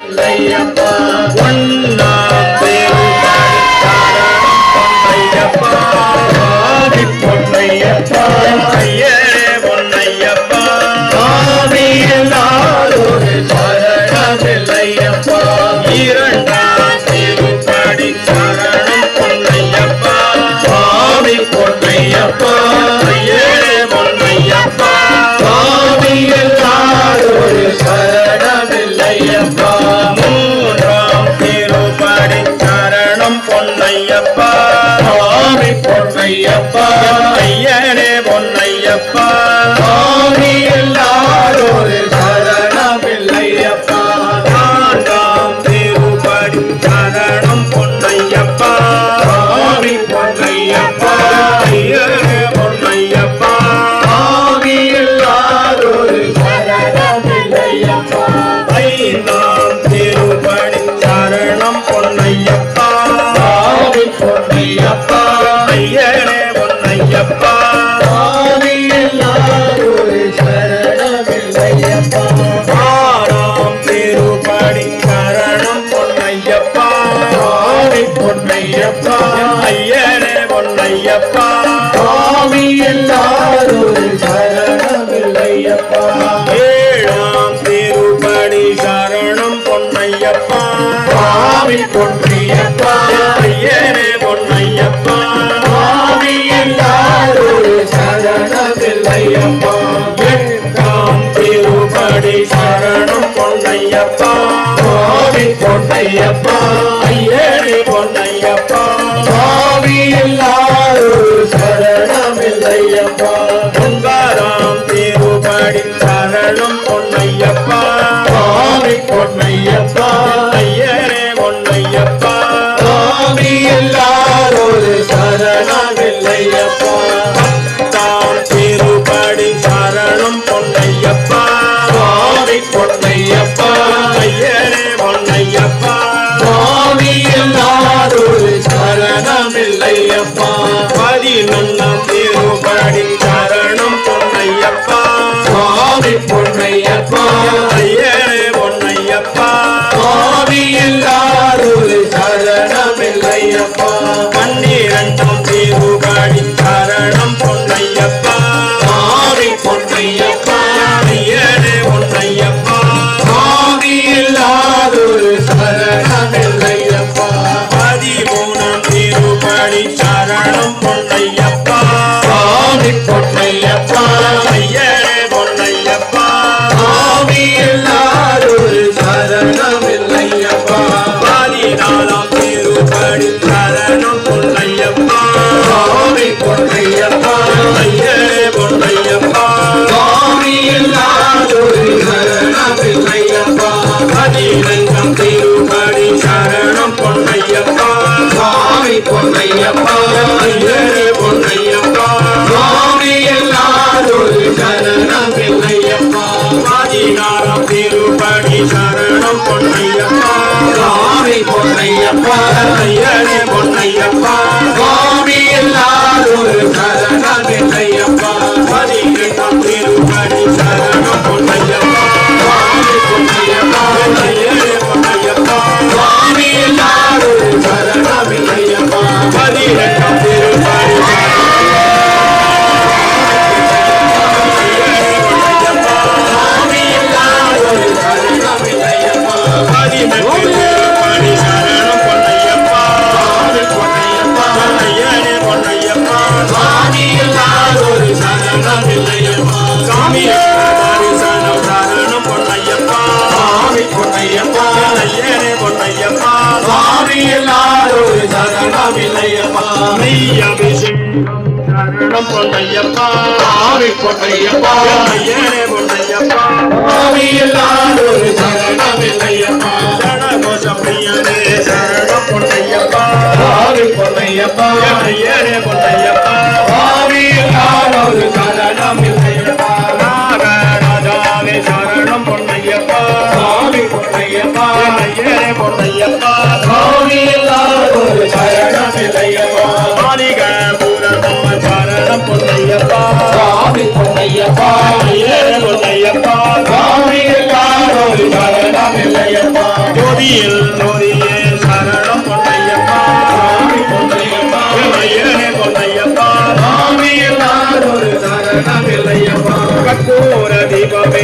ஐயப்பா ஒன்னா பேருபாடி சரணம் பொன்னையப்பா ஆதி பொன்னையப்பா ஐயனே பொன்னையப்பா ஆதியில்லாதொரு சரணமில்லையப்பா இரண்டாம் பேருபாடி சரணம் பொன்னையப்பா ஆதி பொன்னையப்பா ஐயனே பொன்னையப்பா ஆதியில்லாதொரு சரணமில்லையப்பா மூன்றாம் திருப்படி சரணம் பொன்னையப்பா ஆதி பொன்னையப்பா ஐயனே பொன்னையப்பா ஆதியில்லாதொரு சரணமில்லையப்பா நான்காம் திருப்படி சரணம் பொன்னையப்பா ஆதி பொன்னையப்பா ஐயனே பொன்னையப்பா ஆதியில்லாதொரு சரணமில்லையப்பா ஐந்தாம் திருப்படி சரணம் பொன்னையப்பா ஆதி பொன்னையப்பா ஐயனே பொன்னையப்பா ஆதியில்லாதொரு சரணமில்லையப்பா ஆறாம் திருப்படி சரணம் பொன்னையப்பா ஆதி பொன்னையப்பா ஐயனே பொன்னையப்பா ஆதியில்லாதொரு சரணமில்லையப்பா ஏழாம் திருப்படி சரணம் பொன்னையப்பா ஆதி பொன்னையப்பா ஐயனே பொன்னையப்பா ஆதியில்லாதொரு சரணமில்லையப்பா எட்டாம் திருப்படி சரணம் பொன்னையப்பா ஆதி பொன்னையப்பா ஐயனே பொன்னையப்பா ஆதியில்லாதொரு சரணமில்லையப்பா ஒன்பதாம் திருப்படி சரணம் பொன்னையப்பா ஆதி பொன்னையப்பா ஐயனே பொன்னையப்பா ஆதியில்லாதொரு சரணமில்லையப்பா பத்தாம் திருப்படி சரணம் பொன்னையப்பா ஆதி பொன்னையப்பா ஐயனே பொன்னையப்பா ஆதியில்லாதொரு சரணமில்லையப்பா பதினொன்னாம் திருப்படி சரணம் பொன்னையப்பா ஆதி பொன்னையப்பா ஐயனே பொன்னையப்பா ஆதியில்லாதொரு சரணமில்லையப்பா பன்னிரண்டாம் திருப்படி சரணம் பொன்னையப்பா ஆதி பொன்னையப்பா ஐயனே பொன்னையப்பா ஆதியில்லாதொரு சரணமில்லையப்பா பதிமூணாம் திருப்படி சரணம் பொன்னையப்பா ஆதி பொன்னையப்பா ஐயனே பொன்னையப்பா ஆதியில்லாதொரு சரணமில்லையப்பா பதினாலாம் திருப்படி சரணம் பொன்னையப்பா ஆதி பொன்னையப்பா ஐயனே பொன்னையப்பா ஆதியில்லாதொரு சரணமில்லையப்பா பதினைந்தாம் திருப்படி சரணம் பொன்னையப்பா ஆதி பொன்னையப்பா ஐயனே பொன்னையப்பா ஆதியில்லாதொரு சரணமில்லையப்பா பதினாறாம் திருப்படி சரணம் பொன்னையப்பா ஆதி பொன்னையப்பா ஐயனே பொன்னையப்பா ஆதியில்லாதொரு சரணமில்லையப்பா பதினெட்டாம் திருப்படி சரணம் பொன்னையப்பா ஆதி பொன்னையப்பா ஐயனே பொன்னையப்பா ஆதியில்லாதொரு சரணமில்லையப்பா பதினெட்டாம் திருப்படி சரணம் பொன்னையப்பா ஆதி பொன்னையப்பா ஐயனே பொன்னையப்பா ஆதியில்லாதொரு சரணமில்லையப்பா ஜனகோஷ பிரியனே சரணம் பொன்னையப்பா ஆதி பொன்னையப்பா ஐயனே பொன்னையப்பா ஆதியில்லாதொரு சரணமில்லையப்பா நாகராஜாவே சரணம் பொன்னையப்பா ஆதி பொன்னையப்பா ஐயனே பொன்னையப்பா ஆதியில்லாதொரு சரணமில்லையப்பா சரணம் பொன்னையப்பா ஆதி பொன்னையப்பா ஐயனே பொன்னையப்பா ஆதியில்லாதொரு சரணமில்லையப்பா கற்பூர தீபமே